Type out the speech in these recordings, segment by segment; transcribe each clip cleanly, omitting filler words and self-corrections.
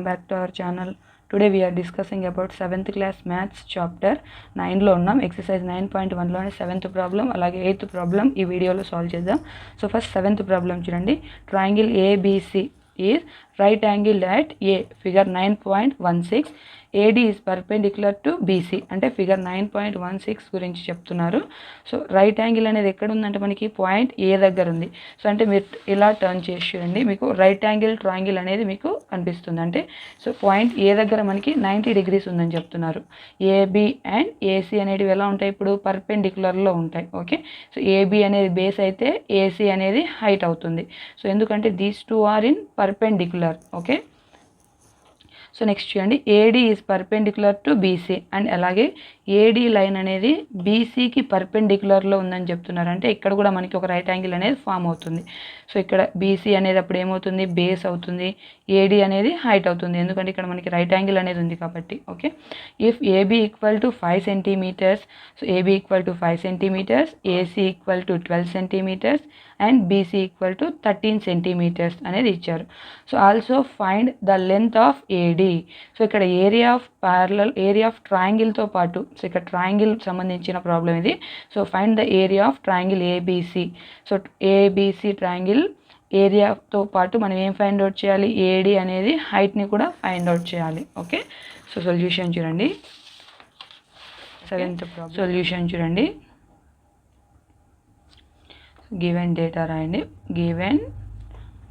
welcome back to our channel. Today we are discussing about 7th class maths chapter 9 లో ఉన్నాం. exercise 9.1 లోని 7th problem అలాగే 8th problem ఈ వీడియోలో solve చేద్దాం. సో ఫస్ట్ 7th problem చూడండి. Triangle ABC is right angle at A, figure 9.16. AD is perpendicular to BC అంటే figure 9.16 గురించి చెప్తున్నారు. సో రైట్ యాంగిల్ అనేది ఎక్కడ ఉందంటే మనకి పాయింట్ ఏ దగ్గర ఉంది. సో అంటే మీరు ఇలా టర్న్ చేసి చూడండి, మీకు రైట్ యాంగిల్ ట్రయాంగిల్ అనేది మీకు కనిపిస్తుంది. అంటే సో పాయింట్ ఏ దగ్గర మనకి 90 degrees ఉందని చెప్తున్నారు. ఏబి అండ్ ఏసీ అనేటివి ఎలా ఉంటాయి, ఇప్పుడు పర్పెండిక్యులర్లో ఉంటాయి. ఓకే, సో ఏబి అనేది బేస్ అయితే ఏసీ అనేది హైట్ అవుతుంది. సో ఎందుకంటే these two are in perpendicular. Okay, so next చూడండి, AD is perpendicular to BC and అలాగే ఏడి లైన్ అనేది బీసీకి పర్పెండిక్యులర్లో ఉందని చెప్తున్నారు. అంటే ఇక్కడ కూడా మనకి ఒక రైట్ యాంగిల్ అనేది ఫామ్ అవుతుంది. సో ఇక్కడ బీసీ అనేది అప్పుడు ఏమవుతుంది, బేస్ అవుతుంది, ఏడి అనేది హైట్ అవుతుంది, ఎందుకంటే ఇక్కడ మనకి రైట్ యాంగిల్ అనేది ఉంది కాబట్టి. Okay, if AB equal to 5 centimeters, so AB equal to 5 centimeters, AC equal to 12 centimeters and BC equal to 13 centimeters అనేది ఇచ్చారు. So also find the length of AD. So ఇక్కడ area of parallel, area of ట్రయాంగిల్తో పాటు, so ఇక్కడ triangle సంబంధించిన problem ఇది. So find the area of triangle ABC. So ABC triangle ఏరియాతో పాటు మనం ఏం ఫైండ్ అవుట్ చేయాలి, ఏడి అనేది హైట్ని కూడా ఫైండ్ అవుట్ చేయాలి. ఓకే, సో సొల్యూషన్ చూడండి. 7th ప్రాబ్లం సొల్యూషన్ చూడండి. గివెన్ డేటా రాయండి, గివెన్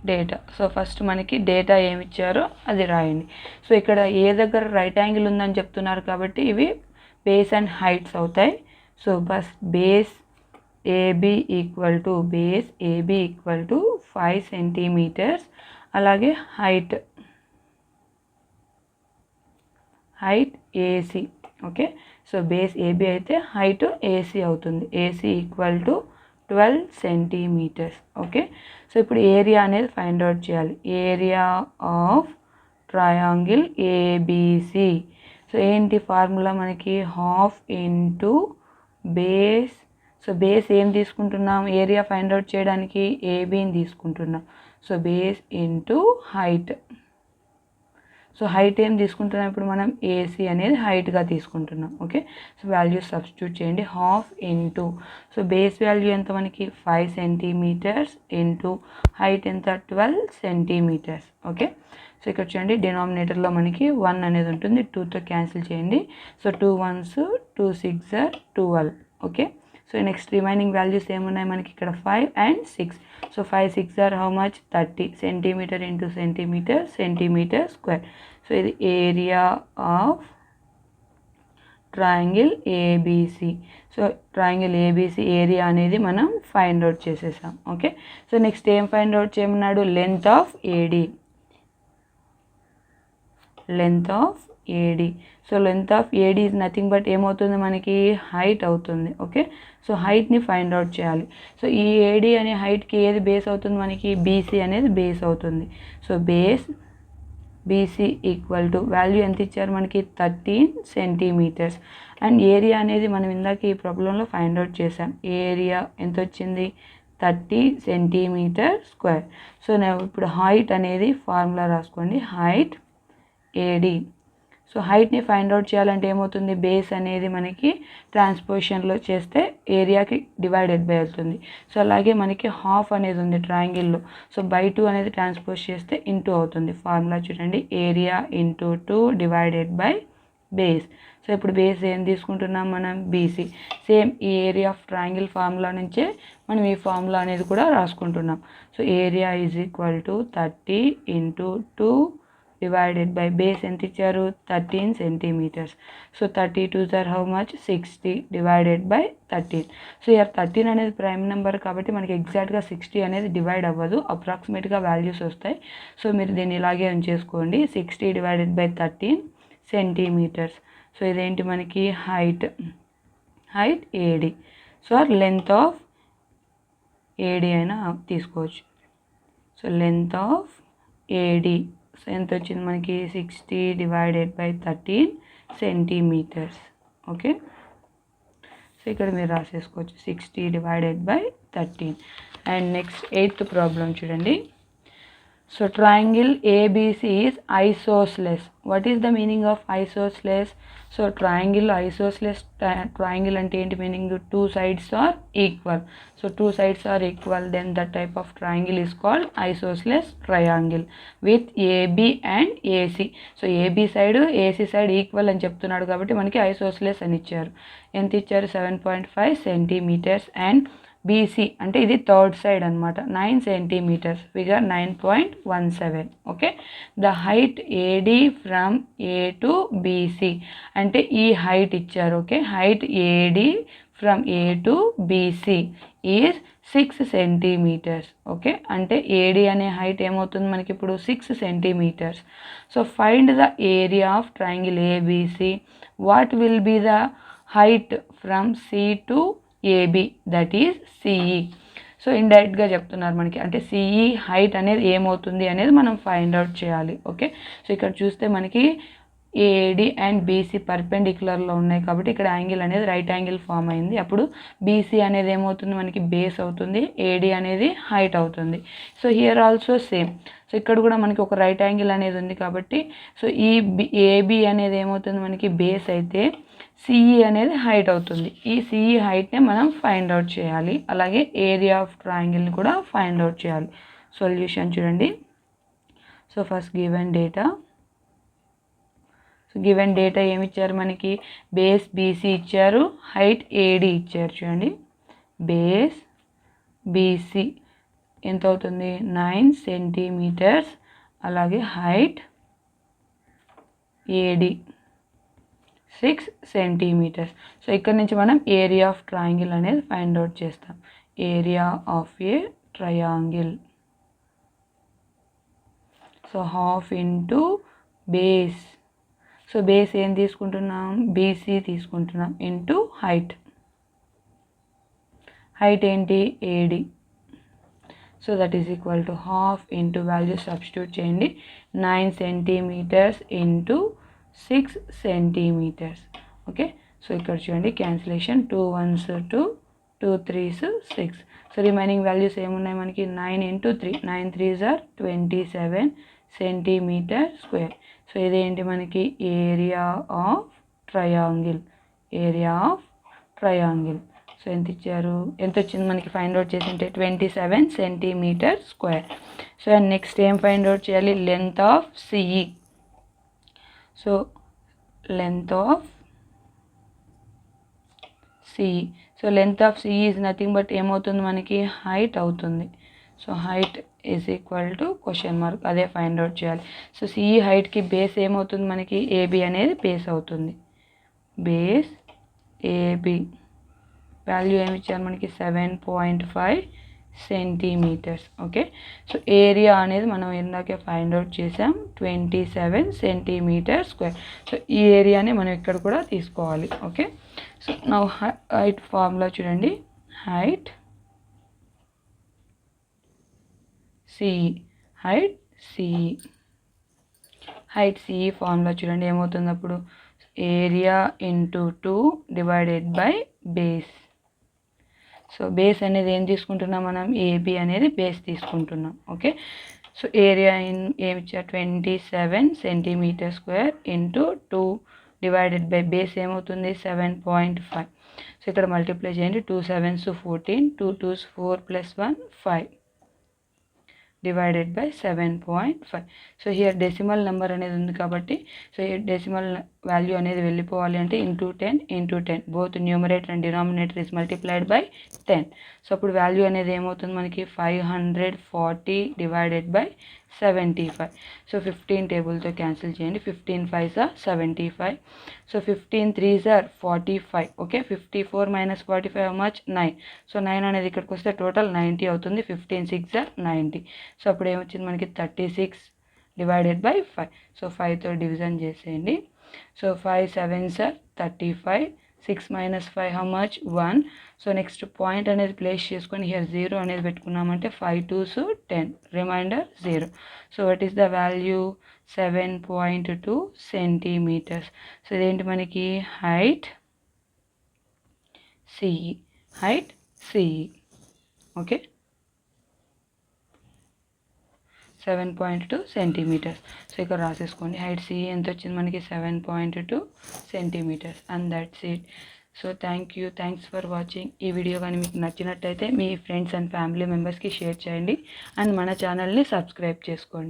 డేటా. సో ఫస్ట్ మనకి డేటా ఏమి ఇచ్చారో అది రాయండి. సో ఇక్కడ ఏ దగ్గర రైట్ యాంగిల్ ఉందని చెప్తున్నారు కాబట్టి ఇవి బేస్ అండ్ హైట్స్ అవుతాయి. So bus base AB equal to base AB equal to 5 centimeters, అలాగే height AC. Okay, so base AB అయితే హైట్ ఏసీ అవుతుంది, AC equal to 12 centimeters. Okay, so ఇప్పుడు ఏరియా అనేది ఫైండ్ అవుట్ చేయాలి. Area of triangle ABC. So ఏంటి formula మనకి, half into base. So base ఏం తీసుకుంటున్నాం, ఏరియా ఫైండ్ అవుట్ చేయడానికి ఏబిని తీసుకుంటున్నాం. So base into height. So height ఏం తీసుకుంటున్నాం ఇప్పుడు మనం, ఏసీ అనేది హైట్గా తీసుకుంటున్నాం. ఓకే, సో వాల్యూ సబ్స్టిట్యూట్ చేయండి. Half into, so base value ఎంత మనకి 5 centimeters ఇంటూ హైట్ ఎంత 12 centimeters. ఓకే, సో ఇక్కడ చూడండి డినామినేటర్లో మనకి 1 అనేది ఉంటుంది, 2తో క్యాన్సిల్ చేయండి. So 2 1s 2 6 12. Okay, so next remaining values ఏమున్నాయి మనకి ఇక్కడ 5 and 6. So 5 6 are how much, 30 centimeter into centimeter square. So ఇది area of triangle ABC. So triangle ABC area అనేది మనం ఫైండ్ అవుట్ చేసేసాం. ఓకే, సో నెక్స్ట్ ఏం find out చేయమన్నాడు, length of AD. Length of AD. So length of AD is nothing but ఏమవుతుంది మనకి, height అవుతుంది. Okay, so హైట్ని find out చేయాలి. సో ఈ ఏడి అనే హైట్కి ఏది బేస్ అవుతుంది మనకి, బీసీ అనేది బేస్ అవుతుంది. So base BC equal to value ఎంత ఇచ్చారు మనకి 13 centimeters. అండ్ ఏరియా అనేది మనం ఇందాక ఈ ప్రాబ్లంలో ఫైండ్ అవుట్ చేసాం. ఏరియా ఎంత వచ్చింది, 30 centimeter square. సో నేను ఇప్పుడు హైట్ అనేది ఫార్ములా రాసుకోండి, హైట్ ఏడి. సో హైట్ని ఫైండ్ అవుట్ చేయాలంటే ఏమవుతుంది, బేస్ అనేది మనకి ట్రాన్స్పోజిషన్లో చేస్తే ఏరియాకి డివైడెడ్ బై అవుతుంది. సో అలాగే మనకి హాఫ్ అనేది ఉంది ట్రయాంగిల్లో, సో బై 2 అనేది ట్రాన్స్పోజ్ చేస్తే ఇంటూ అవుతుంది. ఫార్ములా చూడండి, area into 2 divided by base. So ఇప్పుడు బేస్ ఏం తీసుకుంటున్నాం మనం, బీసీ. సేమ్ ఈ ఏరియా ఆఫ్ ట్రయాంగిల్ ఫార్ములా నుంచే మనం ఈ ఫార్ములా అనేది కూడా రాసుకుంటున్నాం. So area is equal to 30 into 2 divided by base ఎంత ఇచ్చారు 13 centimeters. So 32s are how much, 60 divided by 13. So here 13 అనేది ప్రైమ్ నెంబర్ కాబట్టి మనకి ఎగ్జాక్ట్గా 60 అనేది డివైడ్ అవ్వదు, అప్రాక్సిమేట్గా వాల్యూస్ వస్తాయి. సో మీరు దీన్ని ఇలాగే ఉంచేసుకోండి, 60 డివైడెడ్ బై 13 centimeters. సో ఇదేంటి మనకి height AD. So length of AD అయినా తీసుకోవచ్చు. So length of AD so ఎంత వచ్చింది మనకి, 60 divided by 13 centimeters. Okay, so ఇక్కడ మీరు రాసేసుకోవచ్చు 60 divided by 13. And next 8th problem చూడండి. So triangle ABC is isosceles. What is the meaning of isosceles? So triangle isosceles triangle ante enti meaning? Two sides are equal. So two sides are equal, then that type of triangle is called isosceles triangle with AB and AC. So AB side AC side equal అని చెప్తున్నాడు కాబట్టి మనకి isosceles అని ఇచ్చారు. ఎంత ఇచ్చారు? 7.5 centimeters and BC అంటే ఇది థర్డ్ సైడ్ అనమాట, 9 centimeters, figure 9.17. Okay, the height AD from A to BC అంటే ఈ హైట్ ఇచ్చారు. Okay, height AD from A to BC is 6 centimeters. Okay, అంటే AD అనే హైట్ ఏమవుతుంది మనకి ఇప్పుడు 6 centimeters. So find the area of triangle ABC. What will be the height from C to AB, that is CE. So ఇండైరెక్ట్గా చెప్తున్నారు మనకి, అంటే CE height అనేది ఏమవుతుంది అనేది మనం ఫైండ్ అవుట్ చేయాలి. ఓకే, సో ఇక్కడ చూస్తే మనకి AD అండ్ BC పర్పెండిక్యులర్లో ఉన్నాయి కాబట్టి ఇక్కడ యాంగిల్ అనేది రైట్ యాంగిల్ ఫామ్ అయింది. అప్పుడు BC అనేది ఏమవుతుంది మనకి బేస్ అవుతుంది, AD అనేది హైట్ అవుతుంది. So here also same. So ఇక్కడ కూడా మనకి ఒక రైట్ యాంగిల్ అనేది ఉంది కాబట్టి సో ఈ AB అనేది ఏమవుతుంది మనకి బేస్ అయితే CE అనేది హైట్ అవుతుంది. ఈ CE హైట్నే మనం ఫైండ్ అవుట్ చేయాలి. అలాగే ఏరియా ఆఫ్ ట్రయాంగిల్ని కూడా ఫైండ్ అవుట్ చేయాలి. సొల్యూషన్ చూడండి. So first given data. So given data ఏమి ఇచ్చారు మనకి? బేస్ BC ఇచ్చారు, హైట్ AD ఇచ్చారు. చూడండి, బేస్ BC ఎంత అవుతుంది? 9 centimeters. అలాగే హైట్ AD 6 centimeters. సో ఇక్కడ నుంచి మనం ఏరియా ఆఫ్ ట్రయాంగిల్ అనేది ఫైండ్ అవుట్ చేస్తాం. Area of a triangle. So half into base. So base ఏం తీసుకుంటున్నాం? BC తీసుకుంటున్నాం ఇంటూ హైట్. హైట్ ఏంటి? AD. So that is equal to half into value substitute చేయండి, 9 centimeters into 6 centimeters. Okay, so ఇక్కడ చూడండి cancellation, 2 1s 2, 2 3s 6. So remaining values ఏమున్నాయి మనకి? 9 into 3, 9 3s are 27 centimeter square. So ఇదేంటి మనకి? Area of triangle. Area of triangle. So ఎంత ఇచ్చారు? ఎంత వచ్చింది మనకి ఫైండ్ అవుట్ చేసింటే? 27 centimeter square. సో నెక్స్ట్ ఏం ఫైండ్ అవుట్ చేయాలి? Length of CE. So length of CE. So length of CE is nothing but ఏమవుతుంది మనకి? హైట్ అవుతుంది. So height is equal to question mark, అదే ఫైండ్ అవుట్ చేయాలి. So CE హైట్కి base ఏమవుతుంది మనకి? AB అనేది బేస్ అవుతుంది. బేస్ AB వాల్యూ ఏమి ఇచ్చారు మనకి? 7.5 centimeters. ఓకే, సో ఏరియా అనేది మనం ఇందాకే ఫైండ్ అవుట్ చేసాం, 27 centimeter square. సో ఈ ఏరియాని మనం ఇక్కడ కూడా తీసుకోవాలి. ఓకే, సో నా హైట్ ఫార్ములా చూడండి, height CE, height CE, height CE formula చూడండి ఏమవుతుంది అప్పుడు? Area into 2 divided by base. So base అనేది ఏం తీసుకుంటున్నాం మనం? AB అనేది బేస్ తీసుకుంటున్నాం. ఓకే, సో ఏరియా ఏమి ఇచ్చారు? 27 centimeter square into 2 divided by base ఏమవుతుంది? 7.5. సో ఇక్కడ మల్టిప్లై చేయండి, 2 7s 14, 2 2s 4 + 1 5 divided by 7.5. So here decimal number అనేది ఉంది కాబట్టి సో ఈ డెసిమల్ వాల్యూ అనేది వెళ్ళిపోవాలి అంటే into 10 into 10, both numerator and denominator is multiplied by 10. So అప్పుడు వాల్యూ అనేది ఏమవుతుంది మనకి? 540 డివైడెడ్ బై 75. సో 15 టేబుల్తో క్యాన్సిల్ చేయండి, 15 5s are 75. So 15 3s are 45. Okay, 54 - 45 how much? 9. So 9 అనేది ఇక్కడికి వస్తే టోటల్ 90 అవుతుంది. 15 6s are 90. సో అప్పుడు ఏమొచ్చింది మనకి? 36 డివైడెడ్ బై 5. సో 5తో డివిజన్ చేసేయండి. So 5 7s are 35. 6 - 5 how much? 1. So next point అనేది ప్లేస్ చేసుకొని హియర్ 0 అనేది పెట్టుకున్నామంటే 5 2s 10, remainder 0. So what is the value? 7.2 centimeters. So ఇదేంటి మనకి? Height CE, height CE. Okay, 7.2 centimetres. So ఇక్కడ రాసేసుకోండి. హైట్ సి ఎంత వచ్చింది మనకి 7.2 centimetres and that's it. So thanks for watching. ఈ వీడియో కానీ మీకు నచ్చినట్టయితే మీ ఫ్రెండ్స్ అండ్ ఫ్యామిలీ మెంబర్స్కి షేర్ చేయండి అండ్ మన ఛానల్ని సబ్స్క్రైబ్ చేసుకోండి.